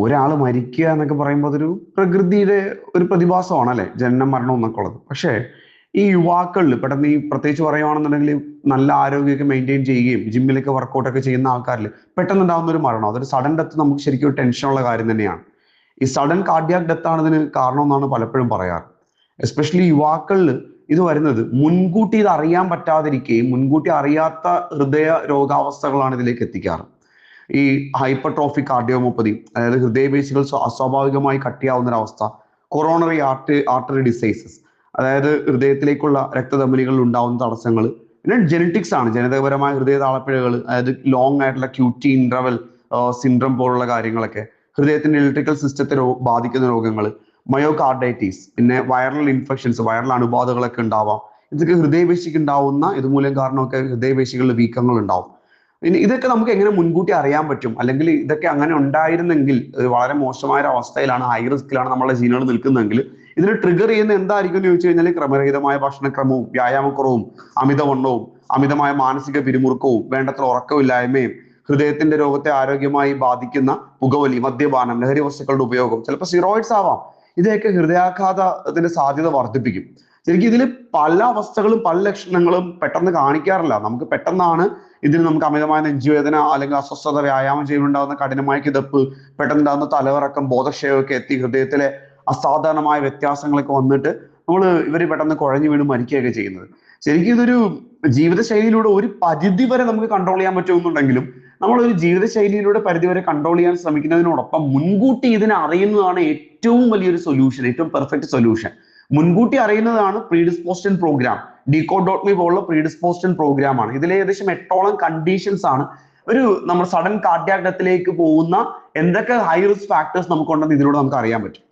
ഒരാൾ മരിക്കുക എന്നൊക്കെ പറയുമ്പോൾ അതൊരു പ്രകൃതിയുടെ ഒരു പ്രതിഭാസമാണ് അല്ലെ, ജനനം മരണം എന്നൊക്കെ ഉള്ളത്. പക്ഷേ ഈ യുവാക്കളിൽ പെട്ടെന്ന് ഈ പ്രത്യേകിച്ച് പറയുവാണെന്നുണ്ടെങ്കിൽ നല്ല ആരോഗ്യമൊക്കെ മെയിൻറ്റെയിൻ ചെയ്യുകയും ജിമ്മിലൊക്കെ വർക്കൗട്ട് ഒക്കെ ചെയ്യുന്ന ആൾക്കാരിൽ പെട്ടെന്ന് ഉണ്ടാകുന്ന ഒരു മരണം, അതൊരു സഡൻ ഡെത്ത് നമുക്ക് ശരിക്കും ഒരു ടെൻഷനുള്ള കാര്യം തന്നെയാണ്. ഈ സഡൻ കാർഡിയാക് ഡെത്ത് ആണ് ഇതിന് കാരണം എന്നാണ് പലപ്പോഴും പറയാറ്. എസ്പെഷ്യലി യുവാക്കളിൽ ഇത് വരുന്നത് മുൻകൂട്ടി ഇത് അറിയാൻ പറ്റാതിരിക്കുകയും മുൻകൂട്ടി അറിയാത്ത ഹൃദയ രോഗാവസ്ഥകളാണ് ഇതിലേക്ക് എത്തിക്കാറ്. ഈ ഹൈപ്പർട്രോഫിക് കാർഡിയോമോപ്പതി, അതായത് ഹൃദയപേശികൾ അസ്വാഭാവികമായി കട്ടിയാവുന്ന ഒരവസ്ഥ, കൊറോണറി ആർട്ടറി ഡിസൈസസ്, അതായത് ഹൃദയത്തിലേക്കുള്ള രക്തധമനികളിൽ ഉണ്ടാവുന്ന തടസ്സങ്ങൾ, പിന്നെ ജെനറ്റിക്സ് ആണ്, ജനിതകപരമായ ഹൃദയ താളപ്പിഴകൾ, അതായത് ലോങ് ആയിട്ടുള്ള ക്യൂറ്റി ഇന്റർവൽ സിൻഡ്രം പോലുള്ള കാര്യങ്ങളൊക്കെ, ഹൃദയത്തിന്റെ ഇലക്ട്രിക്കൽ സിസ്റ്റത്തെ ബാധിക്കുന്ന രോഗങ്ങൾ, മയോകാർഡൈറ്റീസ്, പിന്നെ വൈറൽ ഇൻഫെക്ഷൻസ്, വൈറൽ അണുബാധകളൊക്കെ ഉണ്ടാവാം. ഇതൊക്കെ ഹൃദയപേശിക്ക് ഉണ്ടാവുന്ന ഇതുമൂലം കാരണമൊക്കെ ഹൃദയപേശികളിൽ വീക്കങ്ങൾ ഉണ്ടാവും. ഇനി ഇതൊക്കെ നമുക്ക് എങ്ങനെ മുൻകൂട്ടി അറിയാൻ പറ്റും, അല്ലെങ്കിൽ ഇതൊക്കെ അങ്ങനെ ഉണ്ടായിരുന്നെങ്കിൽ വളരെ മോശമായ ഒരു അവസ്ഥയിലാണ്, ഹൈ റിസ്കിലാണ് നമ്മളെ ജീനുകൾ നിൽക്കുന്നതെങ്കിൽ ഇതിന് ട്രിഗർ ചെയ്യുന്ന എന്തായിരിക്കും എന്ന് ചോദിച്ചു കഴിഞ്ഞാൽ ക്രമരഹിതമായ ഭക്ഷണക്രമവും വ്യായാമക്കുറവും അമിതവണ്ണവും അമിതമായ മാനസിക പിരിമുറുക്കവും വേണ്ടത്ര ഉറക്കമില്ലായ്മയും ഹൃദയത്തിന്റെ രോഗത്തെ ആരോഗ്യമായി ബാധിക്കുന്ന പുകവലി, മദ്യപാനം, ലഹരി വസ്തുക്കളുടെ ഉപയോഗം, ചിലപ്പോൾ സ്റ്റിറോയിഡ്സ് ആവാം. ഇതൊക്കെ ഹൃദയാഘാതത്തിന്റെ സാധ്യത വർദ്ധിപ്പിക്കും. ശരിക്കും ഇതിൽ പല അവസ്ഥകളും പല ലക്ഷണങ്ങളും പെട്ടെന്ന് കാണിക്കാറില്ല. നമുക്ക് പെട്ടെന്നാണ് ഇതിൽ നമുക്ക് അമിതമായ നെഞ്ചുവേദന, അല്ലെങ്കിൽ അസ്വസ്ഥത, വ്യായാമം ചെയ്യുന്നുണ്ടാകുന്ന കഠിനമായ കിതപ്പ്, പെട്ടെന്നുണ്ടാകുന്ന തലകറക്കം, ബോധക്ഷയമൊക്കെ എത്തി ഹൃദയത്തിലെ അസാധാരണമായ വ്യത്യാസങ്ങളൊക്കെ വന്നിട്ട് ഇവർ പെട്ടെന്ന് കുഴഞ്ഞു വീണ് മരിക്കുകയൊക്കെ ചെയ്യുന്നത്. ശരിക്കും ഇതൊരു ജീവിതശൈലിയിലൂടെ ഒരു പരിധി വരെ നമുക്ക് കൺട്രോൾ ചെയ്യാൻ പറ്റുമെന്നുണ്ടെങ്കിലും നമ്മളൊരു ജീവിതശൈലിയിലൂടെ പരിധിവരെ കൺട്രോൾ ചെയ്യാൻ ശ്രമിക്കുന്നതിനോടൊപ്പം മുൻകൂട്ടി ഇതിനെ അറിയുന്നതാണ് ഏറ്റവും വലിയൊരു സൊല്യൂഷൻ, ഏറ്റവും പെർഫെക്റ്റ് സൊല്യൂഷൻ. മുൻകൂട്ടി അറിയുന്നതാണ് പ്രീഡിസ്പോസ്റ്റൻ പ്രോഗ്രാം. Decode.me പോലുള്ള പ്രീഡിസ്പോസ്റ്റൻ പ്രോഗ്രാം ആണ്. ഇതിൽ ഏകദേശം 8ഓളം കണ്ടീഷൻസ് ആണ് നമ്മൾ സഡൻ കാർഡിയാക് ഡെത്തിലേക്ക് പോകുന്ന എന്തൊക്കെ ഹൈ റിസ്ക് ഫാക്ടേഴ്സ് നമുക്കുണ്ടെന്ന് ഇതിലൂടെ നമുക്ക് അറിയാൻ പറ്റും.